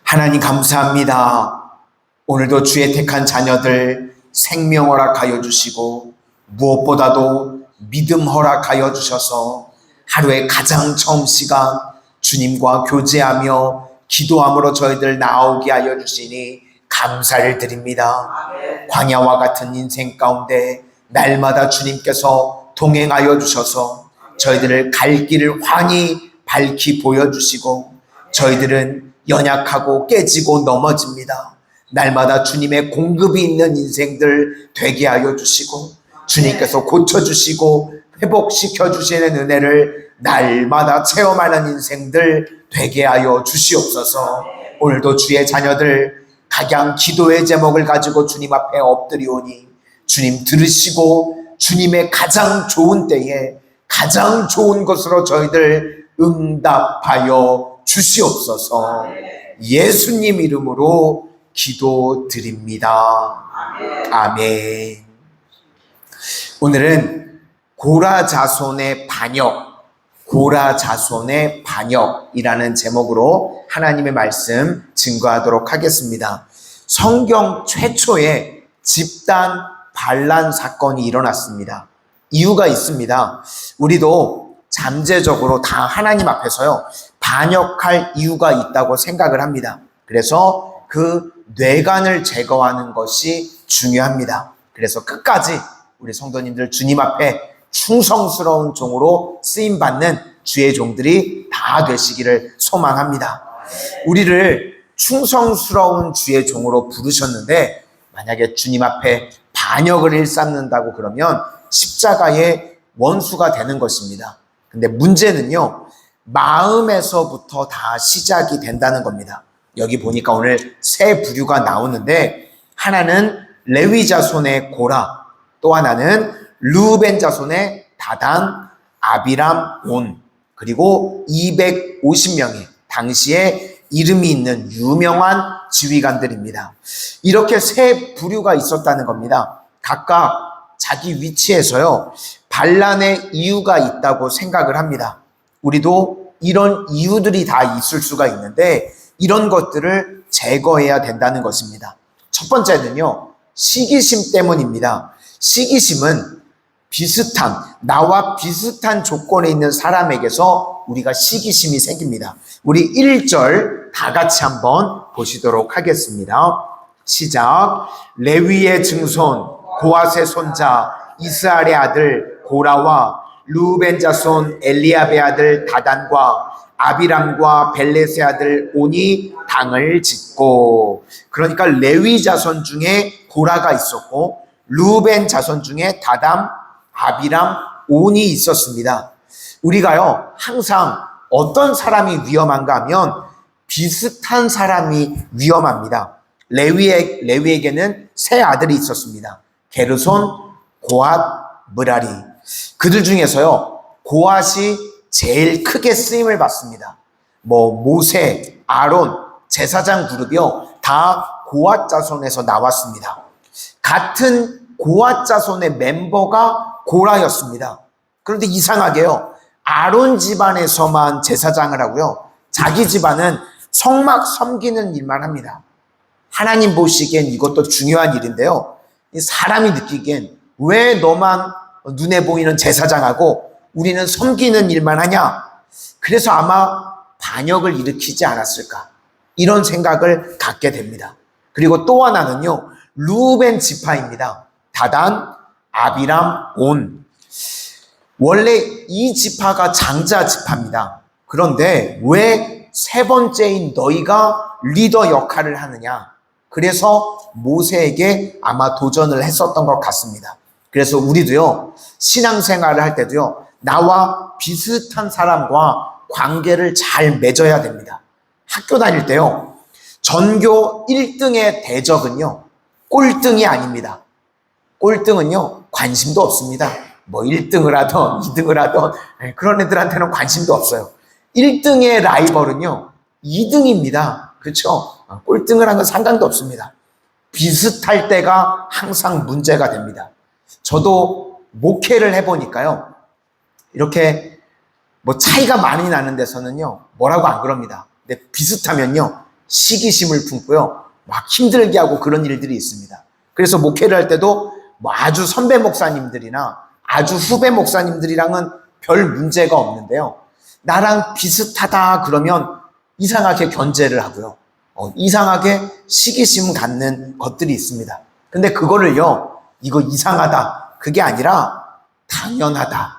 하나님 감사합니다. 오늘도 주의 택한 자녀들 생명 허락하여 주시고 무엇보다도 믿음 허락하여 주셔서 하루의 가장 처음 시간 주님과 교제하며 기도함으로 저희들 나오게 하여 주시니 감사를 드립니다. 광야와 같은 인생 가운데 날마다 주님께서 동행하여 주셔서 저희들을 갈 길을 환히 밝히 보여주시고 저희들은 연약하고 깨지고 넘어집니다. 날마다 주님의 공급이 있는 인생들 되게 하여 주시고 주님께서 고쳐주시고 회복시켜 주시는 은혜를 날마다 체험하는 인생들 되게 하여 주시옵소서. 오늘도 주의 자녀들 각양 기도의 제목을 가지고 주님 앞에 엎드리오니 주님 들으시고 주님의 가장 좋은 때에 가장 좋은 것으로 저희들 응답하여 주시옵소서. 예수님 이름으로 기도드립니다. 아멘. 오늘은 고라 자손의 반역이라는 제목으로 하나님의 말씀 증거하도록 하겠습니다. 성경 최초의 집단 반란 사건이 일어났습니다. 이유가 있습니다. 우리도 잠재적으로 다 하나님 앞에서요 반역할 이유가 있다고 생각을 합니다. 그래서 그 뇌관을 제거하는 것이 중요합니다. 그래서 끝까지 우리 성도님들 주님 앞에 충성스러운 종으로 쓰임받는 주의 종들이 다 되시기를 소망합니다. 우리를 충성스러운 주의 종으로 부르셨는데 만약에 주님 앞에 반역을 일삼는다고 그러면 십자가의 원수가 되는 것입니다. 근데 문제는요, 마음에서부터 다 시작이 된다는 겁니다. 여기 보니까 오늘 세 부류가 나오는데 하나는 레위 자손의 고라, 또 하나는 르우벤 자손의 다단, 아비람, 온, 그리고 250명의 당시에 이름이 있는 유명한 지휘관들입니다. 이렇게 세 부류가 있었다는 겁니다. 각각 자기 위치에서요 반란의 이유가 있다고 생각을 합니다. 우리도 이런 이유들이 다 있을 수가 있는데 이런 것들을 제거해야 된다는 것입니다. 첫 번째는요 시기심 때문입니다. 시기심은 나와 비슷한 조건에 있는 사람에게서 우리가 시기심이 생깁니다. 우리 1절 다 같이 한번 보시도록 하겠습니다. 시작. 레위의 증손 고앗의 손자 이스라엘의 아들 고라와 르우벤 자손 엘리압의 아들 다단과 아비람과 벨렛의 아들 온이 당을 짓고, 그러니까 레위 자손 중에 고라가 있었고 르우벤 자손 중에 다단, 아비람, 온이 있었습니다. 우리가요 항상 어떤 사람이 위험한가 하면 비슷한 사람이 위험합니다. 레위에게는 세 아들이 있었습니다. 게르손, 고앗, 므라리. 그들 중에서요 고앗이 제일 크게 쓰임을 받습니다. 모세, 아론, 제사장 그룹이요 다 고앗 자손에서 나왔습니다. 같은 고앗 자손의 멤버가 고라였습니다. 그런데 이상하게요 아론 집안에서만 제사장을 하고요 자기 집안은 성막 섬기는 일만 합니다. 하나님 보시기엔 이것도 중요한 일인데요 사람이 느끼기엔 왜 너만 눈에 보이는 제사장하고 우리는 섬기는 일만 하냐? 그래서 아마 반역을 일으키지 않았을까? 이런 생각을 갖게 됩니다. 그리고 또 하나는요 르우벤 지파입니다. 다단, 아비람, 온. 원래 이 지파가 장자 지파입니다. 그런데 왜 세 번째인 너희가 리더 역할을 하느냐? 그래서 모세에게 아마 도전을 했었던 것 같습니다. 그래서 우리도요 신앙생활을 할 때도요 나와 비슷한 사람과 관계를 잘 맺어야 됩니다. 학교 다닐 때요 전교 1등의 대적은요 꼴등이 아닙니다. 꼴등은요 관심도 없습니다. 1등을 하던 2등을 하던 그런 애들한테는 관심도 없어요. 1등의 라이벌은요 2등입니다. 그렇죠? 꼴등을 하는 상관도 없습니다. 비슷할 때가 항상 문제가 됩니다. 저도 목회를 해보니까요 이렇게 차이가 많이 나는 데서는요 뭐라고 안 그럽니다. 근데 비슷하면요 시기심을 품고요. 막 힘들게 하고 그런 일들이 있습니다. 그래서 목회를 할 때도 뭐 아주 선배 목사님들이나 아주 후배 목사님들이랑은 별 문제가 없는데요. 나랑 비슷하다 그러면 이상하게 견제를 하고요. 이상하게 시기심 갖는 것들이 있습니다. 근데 그거를요, 이거 이상하다, 그게 아니라 당연하다,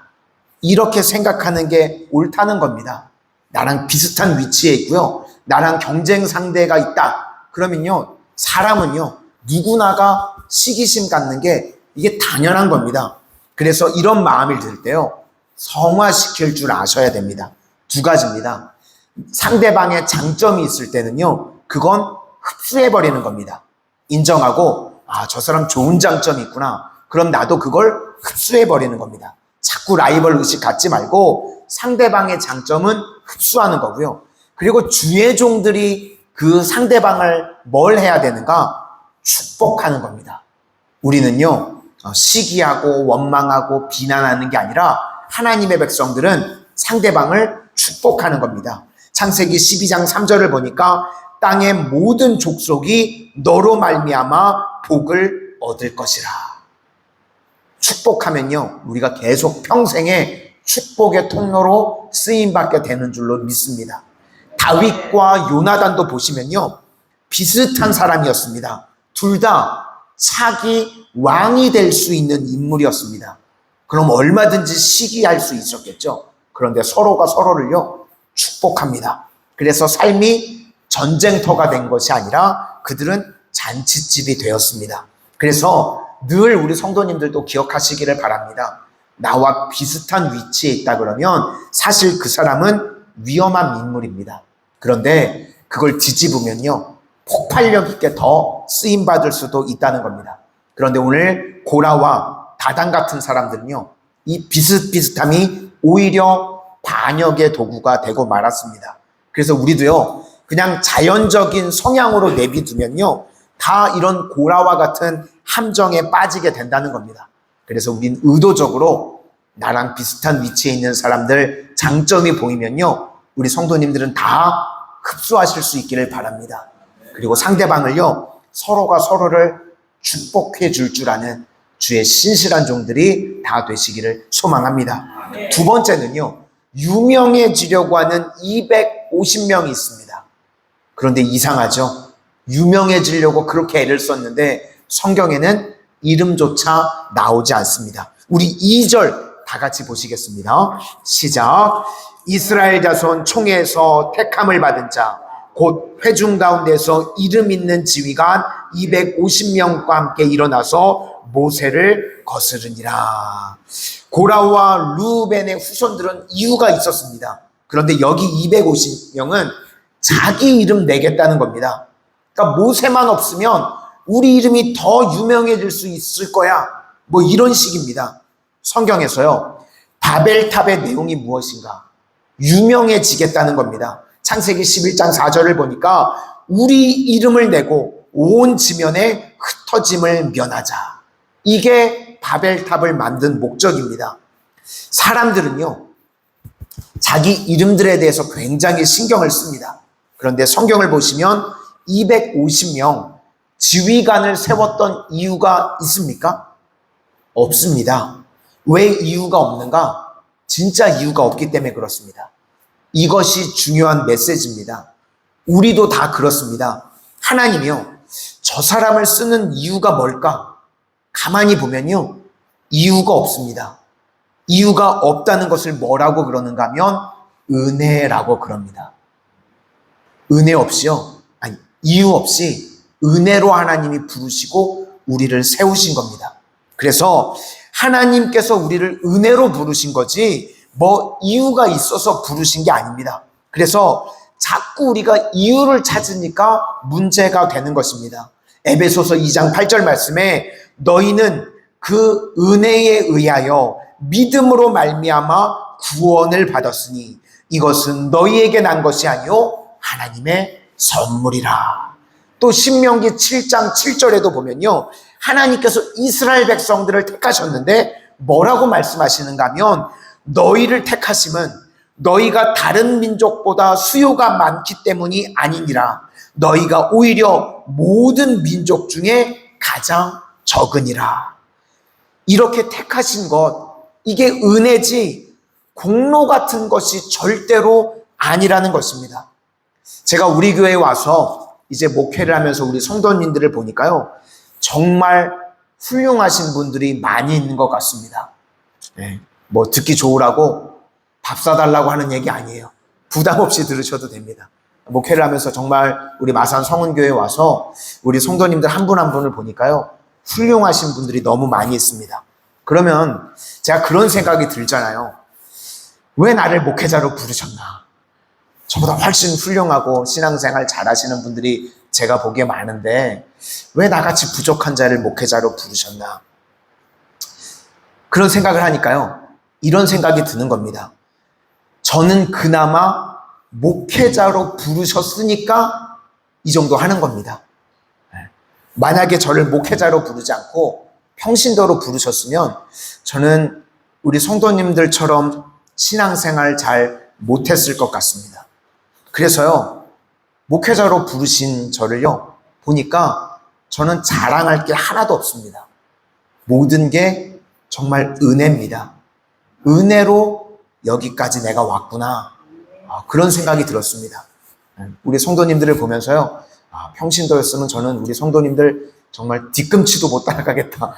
이렇게 생각하는 게 옳다는 겁니다. 나랑 비슷한 위치에 있고요, 나랑 경쟁 상대가 있다 그러면요, 사람은요 누구나가 시기심 갖는 게 이게 당연한 겁니다. 그래서 이런 마음이 들 때요, 성화시킬 줄 아셔야 됩니다. 두 가지입니다. 상대방의 장점이 있을 때는요, 그건 흡수해버리는 겁니다. 인정하고, 저 사람 좋은 장점이 있구나, 그럼 나도 그걸 흡수해버리는 겁니다. 자꾸 라이벌 의식 갖지 말고 상대방의 장점은 흡수하는 거고요. 그리고 주의 종들이 그 상대방을 뭘 해야 되는가? 축복하는 겁니다. 우리는요, 시기하고 원망하고 비난하는 게 아니라 하나님의 백성들은 상대방을 축복하는 겁니다. 창세기 12장 3절을 보니까 땅의 모든 족속이 너로 말미암아 복을 얻을 것이라. 축복하면요, 우리가 계속 평생에 축복의 통로로 쓰임받게 되는 줄로 믿습니다. 다윗과 요나단도 보시면요, 비슷한 사람이었습니다. 둘 다 차기 왕이 될 수 있는 인물이었습니다. 그럼 얼마든지 시기할 수 있었겠죠. 그런데 서로가 서로를요, 축복합니다. 그래서 삶이 전쟁터가 된 것이 아니라 그들은 잔치집이 되었습니다. 그래서 늘 우리 성도님들도 기억하시기를 바랍니다. 나와 비슷한 위치에 있다 그러면 사실 그 사람은 위험한 인물입니다. 그런데 그걸 뒤집으면요, 폭발력 있게 더 쓰임받을 수도 있다는 겁니다. 그런데 오늘 고라와 다단 같은 사람들은요, 이 비슷비슷함이 오히려 반역의 도구가 되고 말았습니다. 그래서 우리도요, 그냥 자연적인 성향으로 내비두면요, 다 이런 고라와 같은 함정에 빠지게 된다는 겁니다. 그래서 우린 의도적으로 나랑 비슷한 위치에 있는 사람들 장점이 보이면요, 우리 성도님들은 다 흡수하실 수 있기를 바랍니다. 그리고 상대방을요, 서로가 서로를 축복해 줄 줄 아는 주의 신실한 종들이 다 되시기를 소망합니다. 두 번째는요, 유명해지려고 하는 250명이 있습니다. 그런데 이상하죠? 유명해지려고 그렇게 애를 썼는데 성경에는 이름조차 나오지 않습니다. 우리 2절 다 같이 보시겠습니다. 시작. 이스라엘 자손 총회에서 택함을 받은 자, 곧 회중 가운데서 이름 있는 지휘관 250명과 함께 일어나서 모세를 거스르니라. 고라와 루벤의 후손들은 이유가 있었습니다. 그런데 여기 250명은 자기 이름 내겠다는 겁니다. 그러니까 모세만 없으면 우리 이름이 더 유명해질 수 있을 거야, 뭐 이런 식입니다. 성경에서요, 바벨탑의 내용이 무엇인가? 유명해지겠다는 겁니다. 창세기 11장 4절을 보니까 우리 이름을 내고 온 지면에 흩어짐을 면하자. 이게 바벨탑을 만든 목적입니다. 사람들은요, 자기 이름들에 대해서 굉장히 신경을 씁니다. 그런데 성경을 보시면 250명 지휘관을 세웠던 이유가 있습니까? 없습니다. 왜 이유가 없는가? 진짜 이유가 없기 때문에 그렇습니다. 이것이 중요한 메시지입니다. 우리도 다 그렇습니다. 하나님이요, 저 사람을 쓰는 이유가 뭘까? 가만히 보면요, 이유가 없습니다. 이유가 없다는 것을 뭐라고 그러는가 하면 은혜라고 그럽니다. 은혜 없이요, 아니, 이유 없이 은혜로 하나님이 부르시고 우리를 세우신 겁니다. 그래서 하나님께서 우리를 은혜로 부르신 거지 뭐 이유가 있어서 부르신 게 아닙니다. 그래서 자꾸 우리가 이유를 찾으니까 문제가 되는 것입니다. 에베소서 2장 8절 말씀에 너희는 그 은혜에 의하여 믿음으로 말미암아 구원을 받았으니 이것은 너희에게 난 것이 아니요 하나님의 선물이라. 또 신명기 7장 7절에도 보면요, 하나님께서 이스라엘 백성들을 택하셨는데 뭐라고 말씀하시는가 하면 너희를 택하심은 너희가 다른 민족보다 수요가 많기 때문이 아니니라. 너희가 오히려 모든 민족 중에 가장 적으니라. 이렇게 택하신 것, 이게 은혜지 공로 같은 것이 절대로 아니라는 것입니다. 제가 우리 교회에 와서 이제 목회를 하면서 우리 성도님들을 보니까요, 정말 훌륭하신 분들이 많이 있는 것 같습니다. 뭐 듣기 좋으라고 밥 사달라고 하는 얘기 아니에요. 부담 없이 들으셔도 됩니다. 목회를 하면서 정말 우리 마산 성은교회에 와서 우리 성도님들 한 분 한 분을 보니까요, 훌륭하신 분들이 너무 많이 있습니다. 그러면 제가 그런 생각이 들잖아요. 왜 나를 목회자로 부르셨나? 저보다 훨씬 훌륭하고 신앙생활 잘하시는 분들이 제가 보기에 많은데 왜 나같이 부족한 자를 목회자로 부르셨나? 그런 생각을 하니까요, 이런 생각이 드는 겁니다. 저는 그나마 목회자로 부르셨으니까 이 정도 하는 겁니다. 만약에 저를 목회자로 부르지 않고 평신도로 부르셨으면 저는 우리 성도님들처럼 신앙생활 잘 못했을 것 같습니다. 그래서요, 목회자로 부르신 저를요, 보니까 저는 자랑할 게 하나도 없습니다. 모든 게 정말 은혜입니다. 은혜로 여기까지 내가 왔구나. 그런 생각이 들었습니다. 우리 성도님들을 보면서요, 평신도였으면 저는 우리 성도님들 정말 뒤꿈치도 못 따라가겠다.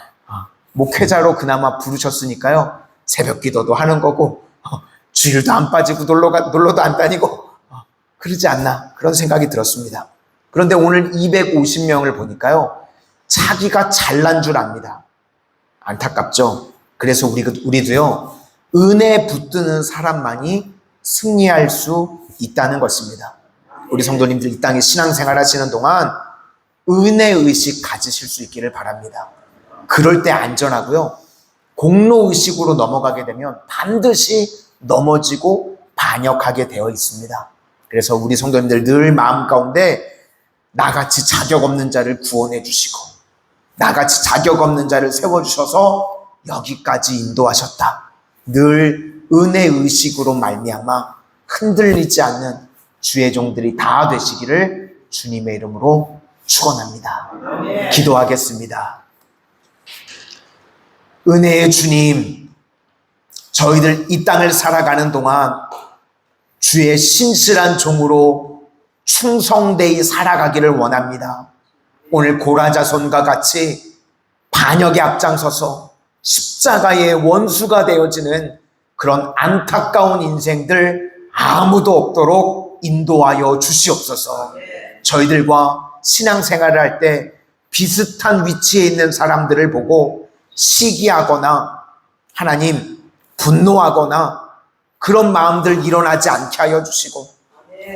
목회자로 그나마 부르셨으니까요, 새벽 기도도 하는 거고, 주일도 안 빠지고 놀러도 안 다니고, 그러지 않나, 그런 생각이 들었습니다. 그런데 오늘 250명을 보니까요, 자기가 잘난 줄 압니다. 안타깝죠? 그래서 우리도요, 은혜 붙드는 사람만이 승리할 수 있다는 것입니다. 우리 성도님들 이 땅에 신앙생활 하시는 동안 은혜의식 가지실 수 있기를 바랍니다. 그럴 때 안전하고요, 공로의식으로 넘어가게 되면 반드시 넘어지고 반역하게 되어 있습니다. 그래서 우리 성도님들 늘 마음 가운데 나같이 자격 없는 자를 구원해 주시고 나같이 자격 없는 자를 세워주셔서 여기까지 인도하셨다. 늘 은혜의식으로 말미암아 흔들리지 않는 주의 종들이 다 되시기를 주님의 이름으로 축원합니다. 기도하겠습니다. 은혜의 주님, 저희들 이 땅을 살아가는 동안 주의 신실한 종으로 충성되이 살아가기를 원합니다. 오늘 고라자손과 같이 반역에 앞장서서 십자가의 원수가 되어지는 그런 안타까운 인생들 아무도 없도록 인도하여 주시옵소서. 저희들과 신앙생활을 할 때 비슷한 위치에 있는 사람들을 보고 시기하거나 하나님 분노하거나 그런 마음들 일어나지 않게 하여 주시고,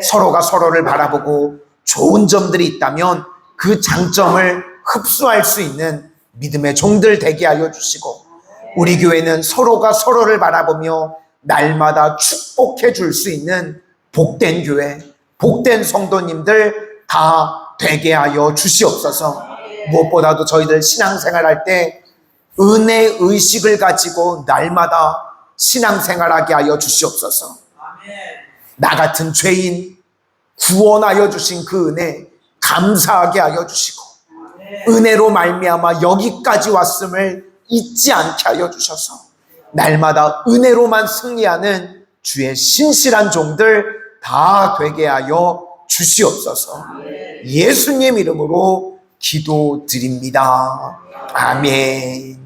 서로가 서로를 바라보고 좋은 점들이 있다면 그 장점을 흡수할 수 있는 믿음의 종들 되게 하여 주시고, 우리 교회는 서로가 서로를 바라보며 날마다 축복해 줄 수 있는 복된 교회, 복된 성도님들 다 되게 하여 주시옵소서. 무엇보다도 저희들 신앙생활할 때 은혜 의식을 가지고 날마다 신앙생활하게 하여 주시옵소서. 나 같은 죄인 구원하여 주신 그 은혜 감사하게 하여 주시고, 은혜로 말미암아 여기까지 왔음을 잊지 않게 하여 주셔서 날마다 은혜로만 승리하는 주의 신실한 종들 다 되게 하여 주시옵소서. 예수님 이름으로 기도드립니다. 아멘.